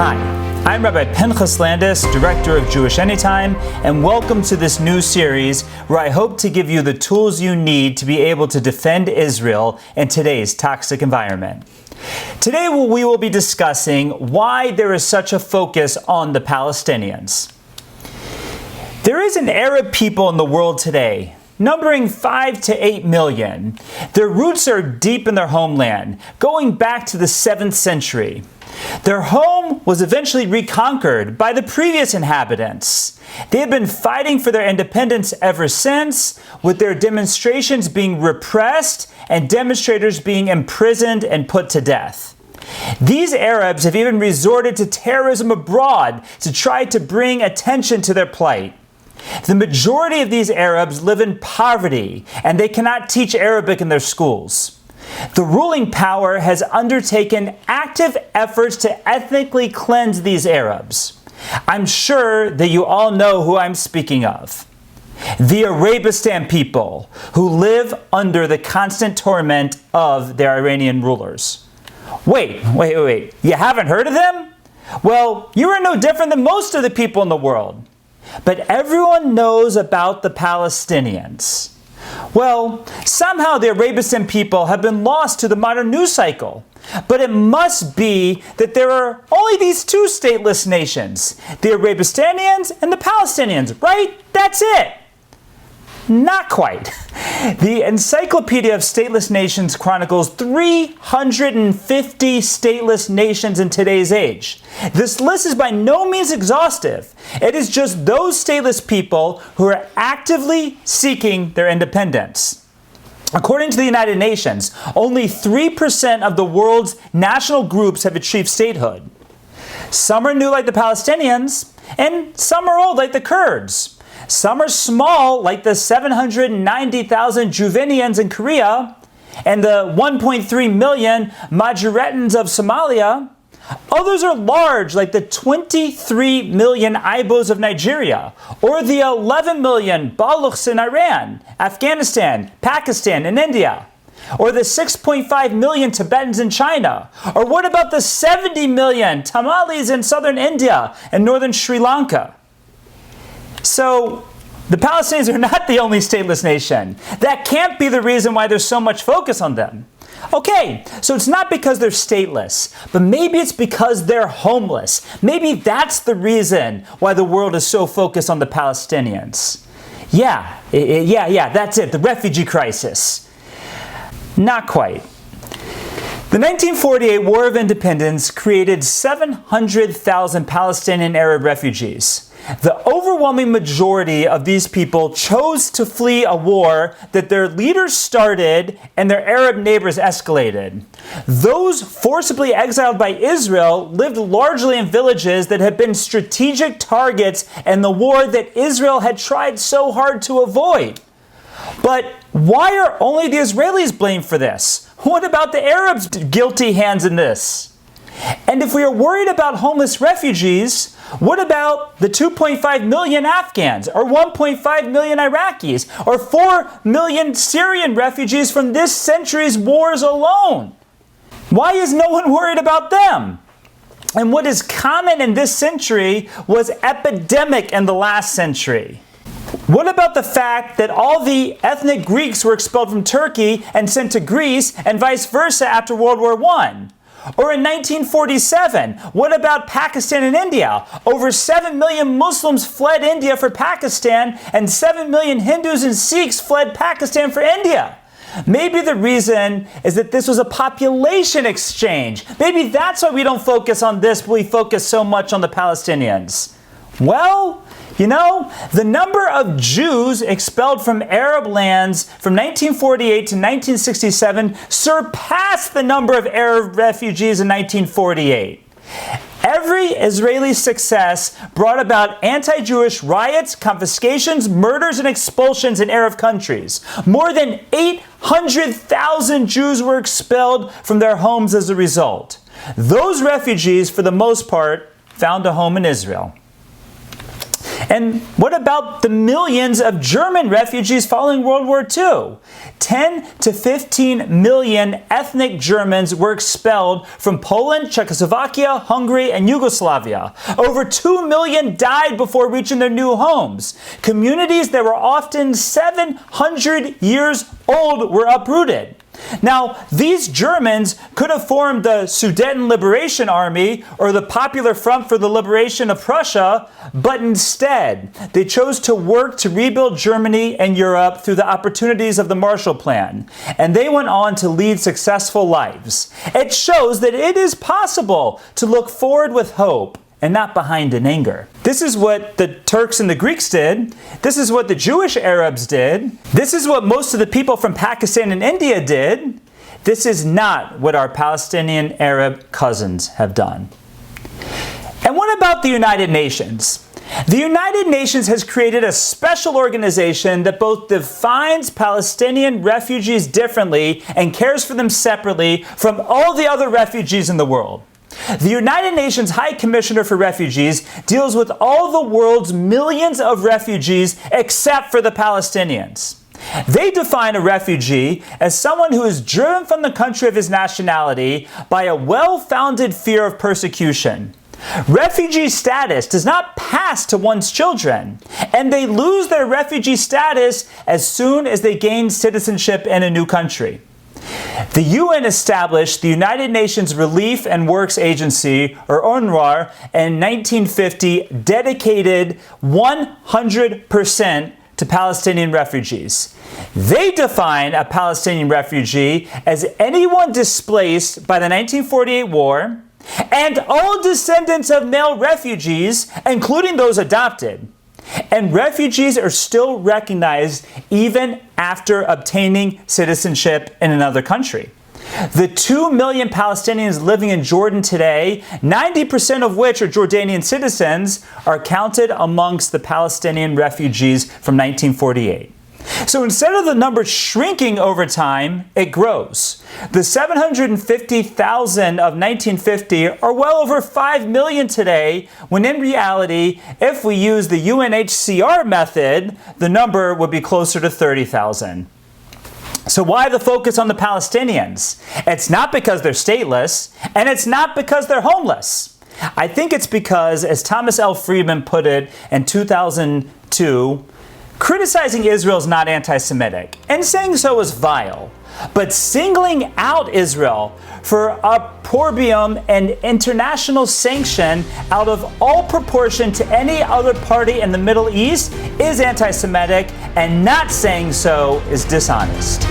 Hi, I'm Rabbi Pinchas Landis, Director of Jewish Anytime, and welcome to this new series where I hope to give you the tools you need to be able to defend Israel in today's toxic environment. Today we will be discussing why there is such a focus on the Palestinians. There is an Arab people in the world today, numbering 5 to 8 million. Their roots are deep in their homeland, going back to the 7th century. Their home was eventually reconquered by the previous inhabitants. They have been fighting for their independence ever since, with their demonstrations being repressed and demonstrators being imprisoned and put to death. These Arabs have even resorted to terrorism abroad to try to bring attention to their plight. The majority of these Arabs live in poverty, and they cannot teach Arabic in their schools. The ruling power has undertaken active efforts to ethnically cleanse these Arabs. I'm sure that you all know who I'm speaking of. The Arabistan people, who live under the constant torment of their Iranian rulers. Wait. You haven't heard of them? Well, you are no different than most of the people in the world. But everyone knows about the Palestinians. Well, somehow the Arabistan people have been lost to the modern news cycle. But it must be that there are only these two stateless nations, the Arabistanians and the Palestinians, right? That's it. Not quite. The Encyclopedia of Stateless Nations chronicles 350 stateless nations in today's age. This list is by no means exhaustive. It is just those stateless people who are actively seeking their independence. According to the United Nations, only 3% of the world's national groups have achieved statehood. Some are new like the Palestinians, and some are old like the Kurds. Some are small, like the 790,000 Juvenians in Korea and the 1.3 million Majoretans of Somalia. Others are large, like the 23 million Ibos of Nigeria, or the 11 million Baluchs in Iran, Afghanistan, Pakistan, and India, or the 6.5 million Tibetans in China. Or what about the 70 million Tamalis in southern India and northern Sri Lanka? So, the Palestinians are not the only stateless nation. That can't be the reason why there's so much focus on them. Okay, so it's not because they're stateless, but maybe it's because they're homeless. Maybe that's the reason why the world is so focused on the Palestinians. Yeah, that's it, the refugee crisis. Not quite. The 1948 War of Independence created 700,000 Palestinian Arab refugees. The overwhelming majority of these people chose to flee a war that their leaders started and their Arab neighbors escalated. Those forcibly exiled by Israel lived largely in villages that had been strategic targets in the war that Israel had tried so hard to avoid. But why are only the Israelis blamed for this? What about the Arabs' guilty hands in this? And if we are worried about homeless refugees, what about the 2.5 million Afghans, or 1.5 million Iraqis, or 4 million Syrian refugees from this century's wars alone? Why is no one worried about them? And what is common in this century was epidemic in the last century. What about the fact that all the ethnic Greeks were expelled from Turkey and sent to Greece, and vice versa after World War I? Or in 1947, what about Pakistan and India? Over 7 million Muslims fled India for Pakistan, and 7 million Hindus and Sikhs fled Pakistan for India. Maybe the reason is that this was a population exchange. Maybe that's why we don't focus on this, but we focus so much on the Palestinians. Well, you know, the number of Jews expelled from Arab lands from 1948 to 1967 surpassed the number of Arab refugees in 1948. Every Israeli success brought about anti-Jewish riots, confiscations, murders, and expulsions in Arab countries. More than 800,000 Jews were expelled from their homes as a result. Those refugees, for the most part, found a home in Israel. And what about the millions of German refugees following World War II? 10 to 15 million ethnic Germans were expelled from Poland, Czechoslovakia, Hungary, and Yugoslavia. Over 2 million died before reaching their new homes. Communities that were often 700 years old were uprooted. Now, these Germans could have formed the Sudeten Liberation Army or the Popular Front for the Liberation of Prussia, but instead, they chose to work to rebuild Germany and Europe through the opportunities of the Marshall Plan, and they went on to lead successful lives. It shows that it is possible to look forward with hope and not behind in anger. This is what the Turks and the Greeks did. This is what the Jewish Arabs did. This is what most of the people from Pakistan and India did. This is not what our Palestinian Arab cousins have done. And what about the United Nations? The United Nations has created a special organization that both defines Palestinian refugees differently and cares for them separately from all the other refugees in the world. The United Nations High Commissioner for Refugees deals with all the world's millions of refugees except for the Palestinians. They define a refugee as someone who is driven from the country of his nationality by a well-founded fear of persecution. Refugee status does not pass to one's children, and they lose their refugee status as soon as they gain citizenship in a new country. The UN established the United Nations Relief and Works Agency, or UNRWA, in 1950, dedicated 100% to Palestinian refugees. They define a Palestinian refugee as anyone displaced by the 1948 war and all descendants of male refugees, including those adopted. And refugees are still recognized even after obtaining citizenship in another country. The 2 million Palestinians living in Jordan today, 90% of which are Jordanian citizens, are counted amongst the Palestinian refugees from 1948. So instead of the number shrinking over time, it grows. The 750,000 of 1950 are well over 5 million today, when in reality, if we use the UNHCR method, the number would be closer to 30,000. So why the focus on the Palestinians? It's not because they're stateless, and it's not because they're homeless. I think it's because, as Thomas L. Friedman put it in 2002, criticizing Israel is not anti-Semitic, and saying so is vile. But singling out Israel for opprobrium and international sanction out of all proportion to any other party in the Middle East is anti-Semitic, and not saying so is dishonest.